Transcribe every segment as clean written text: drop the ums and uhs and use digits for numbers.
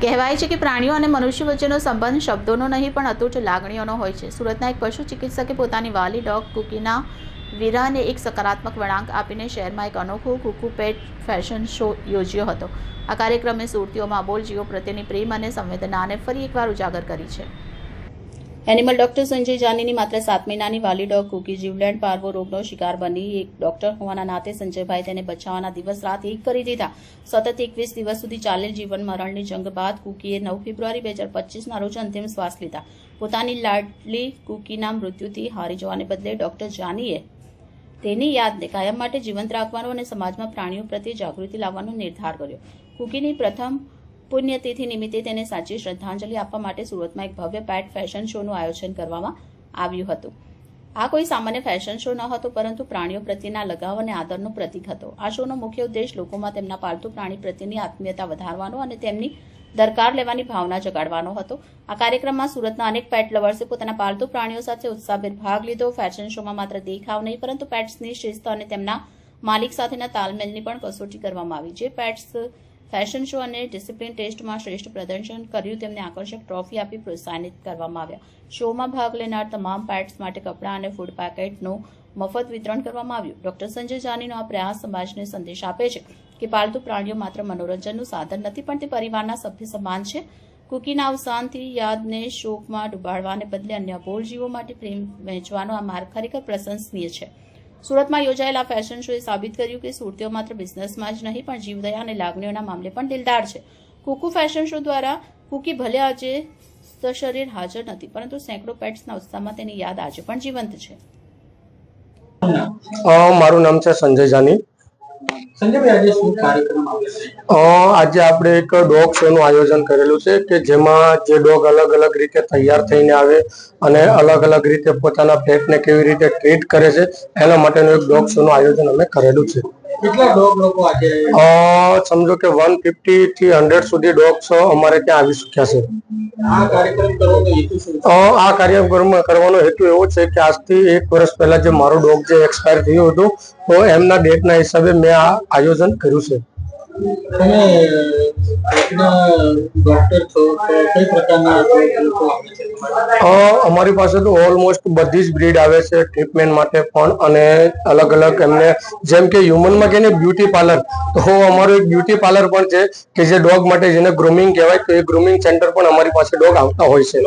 કહેવાય છે કે પ્રાણીઓ અને મનુષ્ય વચ્ચેનો સંબંધ શબ્દોનો નહીં પણ અતૂટ લાગણીઓનો હોય છે. સુરતના એક પશુ ચિકિત્સકે પોતાની વાલી ડોગ કુકીના વીરાને એક સકારાત્મક વળાંક આપીને શહેરમાં એક અનોખો કુકુ પેટ ફેશન શો યોજ્યો હતો. આ કાર્યક્રમે સુરતીઓમાં અબોલ જીવો પ્રત્યેની પ્રેમ અને સંવેદનાને ફરી એકવાર ઉજાગર કરી છે. એનિમલ ડોક્ટર સંજય જાનીની માત્ર 7 મહિનાની વાલી ડોગ કુકી જીવલેણ પાર્વો રોગનો શિકાર બની. એક ડોક્ટર હોવાના નાતે સંજયભાઈ તેને બચાવવાના દિવસ રાત એક કરી દીધા. સતત 21 દિવસ સુધી ચાલેલ જીવન મરણની જંગ બાદ કુકીએ 9 ફેબ્રુઆરી 2025ના રોજ અંતિમ શ્વાસ લીધા. પોતાની લાડલી કુકીના મૃત્યુથી હારી જવાને બદલે ડોક્ટર જાનીએ તેની યાદને કાયમ માટે જીવંત રાખવાનો અને સમાજમાં પ્રાણીઓ પ્રત્યે જાગૃતિ લાવવાનો નિર્ધાર કર્યો. કુકીની પ્રથમ પુણ્યતિથિ નિમિત્તે તેને સાચી શ્રદ્ધાંજલિ આપવા માટે સુરતમાં એક ભવ્ય પેટ ફેશન શોનું આયોજન કરવામાં આવ્યું હતું. આ કોઈ સામાન્ય ફેશન શો ન હતો, પરંતુ પ્રાણીઓ પ્રત્યેના લગાવ અને આદરનું પ્રતીક હતો. આ શોનો મુખ્ય ઉદ્દેશ લોકોમાં તેમના પાલતુ પ્રાણી પ્રત્યેની આત્મીયતા વધારવાનો અને તેમની દરકાર લેવાની ભાવના જગાડવાનો હતો. આ કાર્યક્રમમાં સુરતના અનેક પેટ લવર્સે પોતાના પાલતુ પ્રાણીઓ સાથે ઉત્સાહભેર ભાગ લીધો. ફેશન શોમાં માત્ર દેખાવ નહીં, પરંતુ પેટ્સની શિસ્ત અને તેમના માલિક સાથેના તાલમેલની પણ કસોટી કરવામાં આવી. જે પેટ્સ ફેશન શો અને ડિસિપ્લિન ટેસ્ટમાં શ્રેષ્ઠ પ્રદર્શન કર્યું તેમને આકર્ષક ટ્રોફી આપી પ્રોત્સાહિત કરવામાં આવ્યા. શોમાં ભાગ લેનાર તમામ પેટ્સ માટે કપડાં અને ફૂડ પેકેટનું મફત વિતરણ કરવામાં આવ્યું. ડોક્ટર સંજય જાનીનો આ પ્રયાસ સમાજને સંદેશ આપે છે કે પાલતુ પ્રાણીઓ માત્ર મનોરંજનનું સાધન નથી, પણ તે પરિવારના સભ્ય સમાન છે. કુકીના અવસાનથી યાદને શોકમાં ડૂબાડવાને બદલે અન્ય અબોલ જીવો માટે પ્રેમ વહેંચવાનો આ માર્ગ ખરેખર પ્રશંસનીય છે. સુરતમાં યોજાયેલા ફેશન શોએ સાબિત કર્યું કે સુરતીઓ માત્ર બિઝનેસમાં જ નહીં, પણ જીવદયા અને લાગણીઓના મામલે પણ દિલદાર છે. કુકુ ફેશન શો દ્વારા કુકી ભલે આજે સશરીર હાજર નથી, પરંતુ સેંકડો પેટ્સના ઉત્સાહમાં તેની યાદ આજે પણ જીવંત છે. મારું નામ છે સંજય જાની. આજે આપણે એક ડોગ શો નું આયોજન કરેલું છે કે જેમાં જે ડોગ અલગ અલગ રીતે તૈયાર થઈને આવે અને અલગ અલગ રીતે પોતાના પેટને કેવી રીતે ટ્રીટ કરે છે એના માટેનું એક ડોગ શો નું આયોજન અમે કરેલું છે. કેટલા ડોગ લોકો આજે સમજો કે 150 થી 100 સુધી ડોગ્સ અમારે ત્યાં આવી ચૂક્યા છે. આ કાર્યક્રમ કરવાનો હેતુ શું છે? આ કાર્યક્રમ કરવાનો હેતુ એવો છે કે આજથી 1 વર્ષ પહેલા જે મારું ડોગ જે એક્સપાયર થયું હતું, તો એમના ડેટના હિસાબે મેં આ આયોજન કર્યું છે. તમે ડોક્ટર છો, કઈ પ્રકારના લોકો આવે છે? અમારી પાસે તો ઓલમોસ્ટ બધી જ બ્રીડ આવે છે ટ્રીટમેન્ટ માટે પણ, અને અલગ અલગ એમને જેમ કે હ્યુમનમાં કે બ્યુટી પાર્લર, તો અમારું એક બ્યુટી પાર્લર પણ છે કે જે ડોગ માટે જેને ગ્રૂમિંગ કહેવાય, તો એ ગ્રૂમિંગ સેન્ટર પણ અમારી પાસે ડોગ આવતા હોય છે.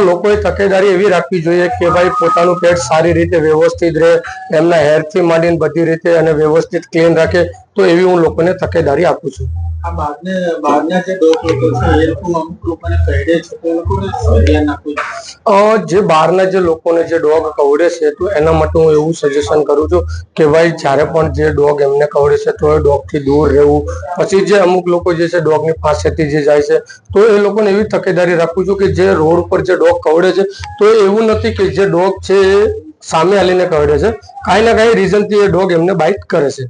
લોકોએ તકેદારી એવી રાખવી જોઈએ કે ભાઈ પોતાનું પેટ સારી રીતે વ્યવસ્થિત રહે, એમના હેરથી માંડીને બધી રીતે અને વ્યવસ્થિત ક્લીન રાખે, તો એવી હું લોકોને તકેદારી આપું છું. આ બહારના જે ડોગ લોકો છે એ લોકો અમુક લોકોને કહેડે છે, તો એ લોકોને ધ્યાન આપવું જોઈએ. જે બહારના જે લોકોને જે ડોગ કવડે છે, તો એના માટે હું એવું સજેશન કરું છું કે ભાઈ જ્યારે પણ જે ડોગ એમને કવડે છે તો એ ડોગથી દૂર રહેવું. પછી જે અમુક લોકો જે છે ડોગની પાસેથી જે જાય છે, તો એ લોકોને એવી તકેદારી રાખું છું કે જે રોડ પર જે ડોગ કવડે છે, તો એવું નથી કે જે ડોગ છે એ સામે હાલીને કવડે છે, કાંઈ ના કાંઈ રીઝનથી એ ડોગ એમને બાઇટ કરે છે.